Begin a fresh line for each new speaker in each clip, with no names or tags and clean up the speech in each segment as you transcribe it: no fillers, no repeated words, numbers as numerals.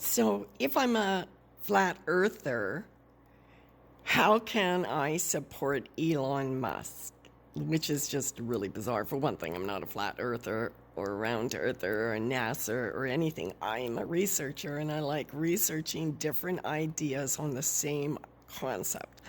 So, if I'm a flat earther, how can I support Elon Musk? Which is just really bizarre. For one thing, I'm not a flat earther or a round earther or a NASA or anything. I am a researcher and I like researching different ideas on the same concept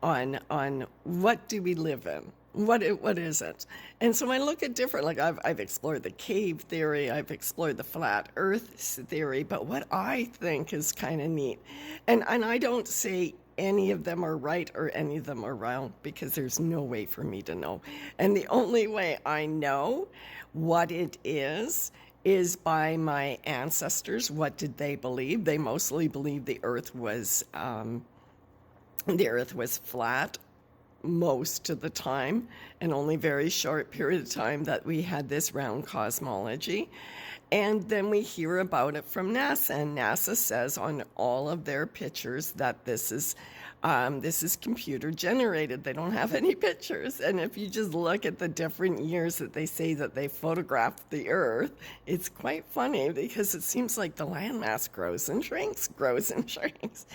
on what do we live in, what is it. And so I look at different, like I've explored the cave theory, I've explored the flat earth theory, but what I think is kind of neat, and I don't say any of them are right or any of them are wrong, because there's no way for me to know. And the only way I know what it is by my ancestors. What did they believe? They mostly believed the earth was flat most of the time, and only very short period of time that we had this round cosmology. And then we hear about it from NASA, and NASA says on all of their pictures that this is computer generated. They don't have any pictures. And if you just look at the different years that they say that they photographed the Earth, it's quite funny because it seems like the landmass grows and shrinks, grows and shrinks.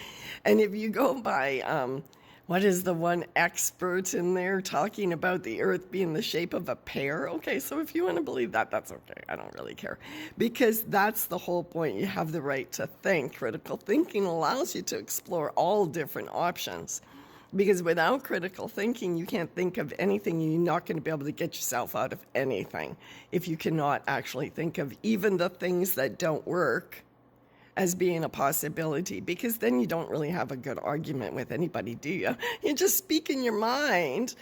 And if you go by, what is the one expert in there talking about the Earth being the shape of a pear? Okay, so if you want to believe that, that's okay. I don't really care. Because that's the whole point. You have the right to think. Critical thinking allows you to explore all different options. Because without critical thinking, you can't think of anything. You're not going to be able to get yourself out of anything if you cannot actually think of even the things that don't work as being a possibility, because then you don't really have a good argument with anybody, do you? You just speak in your mind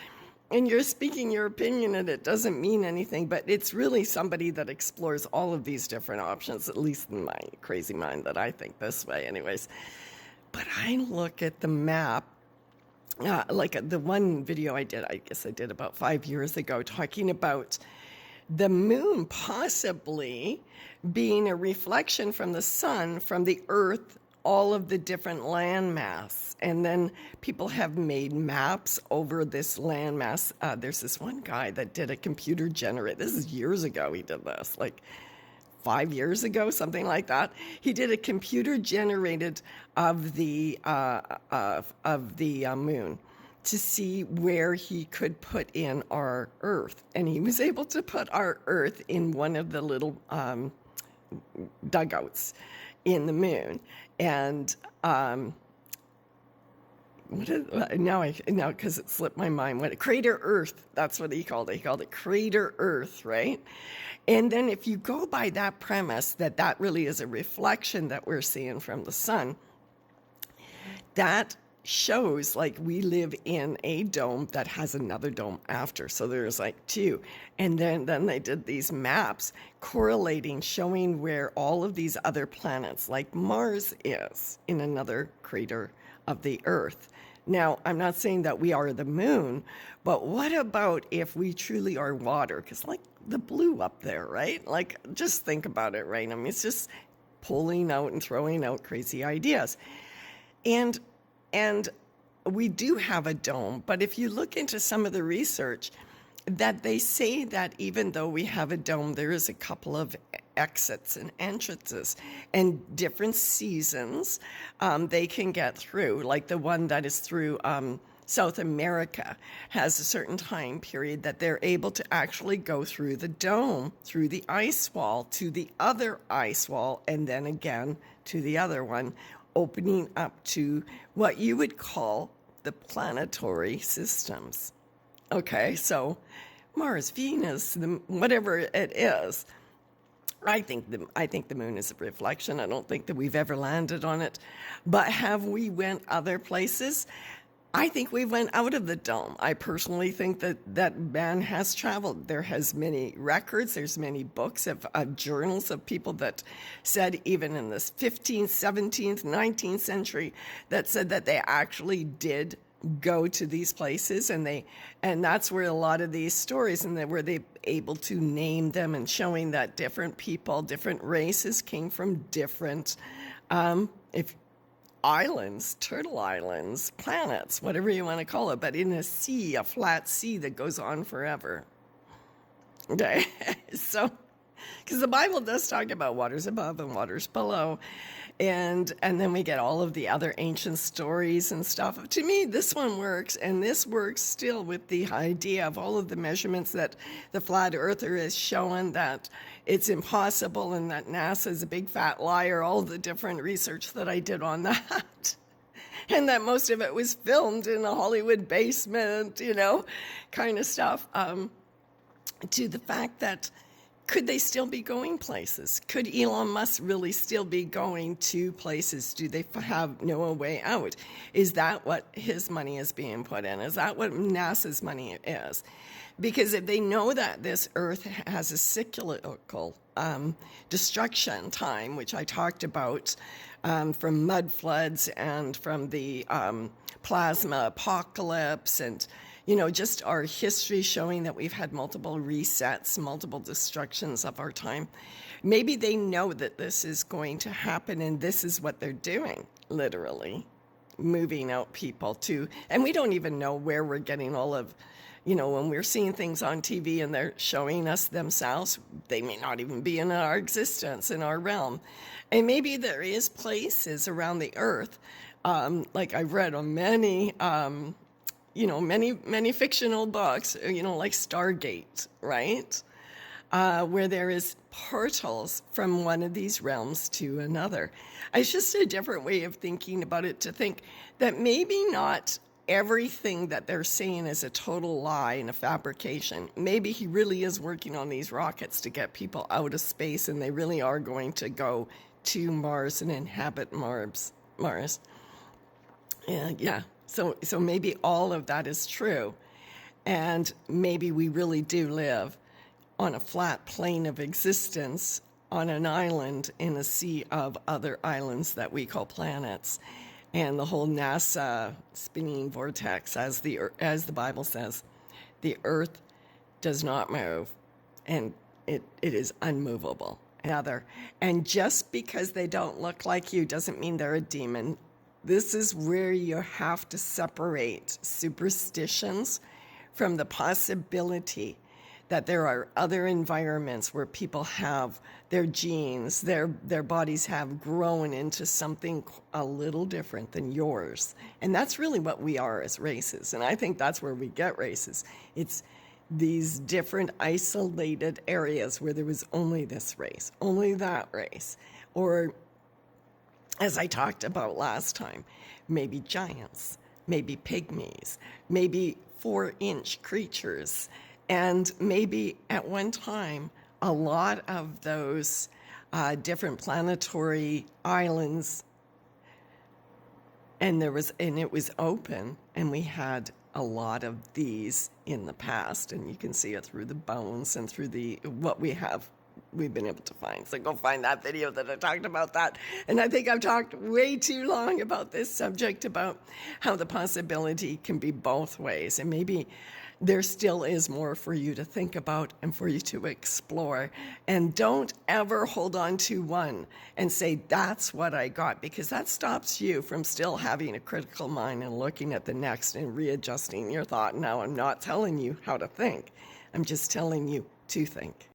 and you're speaking your opinion and it doesn't mean anything, but it's really somebody that explores all of these different options, at least in my crazy mind that I think this way anyways. But I look at the map, like the one video I guess I did about 5 years ago, talking about the moon possibly being a reflection from the sun, from the earth, all of the different landmass. And then people have made maps over this landmass. There's this one guy that did a computer generate. This is years ago he did this, like 5 years ago, something like that. He did a computer generated of the moon to see where he could put in our Earth. And he was able to put our Earth in one of the little dugouts in the moon. And now because it slipped my mind, Crater Earth, that's what he called it. He called it Crater Earth, right? And then if you go by that premise that really is a reflection that we're seeing from the sun, that shows like we live in a dome that has another dome after. So there's like two. And then they did these maps correlating, showing where all of these other planets, like Mars is in another crater of the Earth. Now, I'm not saying that we are the moon, but what about if we truly are water? Because like the blue up there, right? Like just think about it, right? I mean, it's just pulling out and throwing out crazy ideas. And we do have a dome, but if you look into some of the research, that they say that even though we have a dome, there is a couple of exits and entrances, and different seasons they can get through. Like the one that is through South America has a certain time period that they're able to actually go through the dome, through the ice wall, to the other ice wall, and then again to the other one, opening up to what you would call the planetary systems. Okay, so Mars, Venus, whatever it is, I think the moon is a reflection. I don't think that we've ever landed on it. But have we went other places? I think we went out of the dome. I personally think that man has traveled. There has many records, there's many books of journals of people that said, even in this 15th, 17th, 19th century, that said that they actually did go to these places, and that's where a lot of these stories, and were they able to name them, and showing that different people, different races came from different islands, turtle islands, planets, whatever you want to call it, but in a sea, a flat sea that goes on forever. Okay, so Because the Bible does talk about waters above and waters below. And then we get all of the other ancient stories and stuff. To me, this one works, and this works still with the idea of all of the measurements that the flat earther is showing that it's impossible and that NASA is a big fat liar, all the different research that I did on that. And that most of it was filmed in a Hollywood basement, kind of stuff. To the fact that could they still be going places? Could Elon Musk really still be going to places? Do they have no way out? Is that what his money is being put in? Is that what NASA's money is? Because if they know that this Earth has a cyclical destruction time, which I talked about from mud floods and from the plasma apocalypse and just our history showing that we've had multiple resets, multiple destructions of our time. Maybe they know that this is going to happen and this is what they're doing, literally, moving out people to, and we don't even know where we're getting all of, when we're seeing things on TV and they're showing us themselves, they may not even be in our existence, in our realm. And maybe there is places around the earth, like I've read on many many fictional books, like Stargate, right? Where there is portals from one of these realms to another. It's just a different way of thinking about it, to think that maybe not everything that they're saying is a total lie and a fabrication. Maybe he really is working on these rockets to get people out of space, and they really are going to go to Mars and inhabit Mars. Yeah. So maybe all of that is true, and maybe we really do live on a flat plane of existence on an island in a sea of other islands that we call planets, and the whole NASA spinning vortex, as the Bible says, the Earth does not move, and it is unmovable. And just because they don't look like you doesn't mean they're a demon. This is where you have to separate superstitions from the possibility that there are other environments where people have their genes, their bodies have grown into something a little different than yours. And that's really what we are as races. And I think that's where we get races. It's these different isolated areas where there was only this race, only that race, or as I talked about last time, maybe giants, maybe pygmies, maybe 4-inch creatures, and maybe at one time a lot of those different planetary islands, and it was open, and we had a lot of these in the past, and you can see it through the bones and through what we've been able to find. So go find that video that I talked about that. And I think I've talked way too long about this subject, about how the possibility can be both ways. And maybe there still is more for you to think about and for you to explore. And don't ever hold on to one and say, that's what I got, because that stops you from still having a critical mind and looking at the next and readjusting your thought. Now, I'm not telling you how to think. I'm just telling you to think.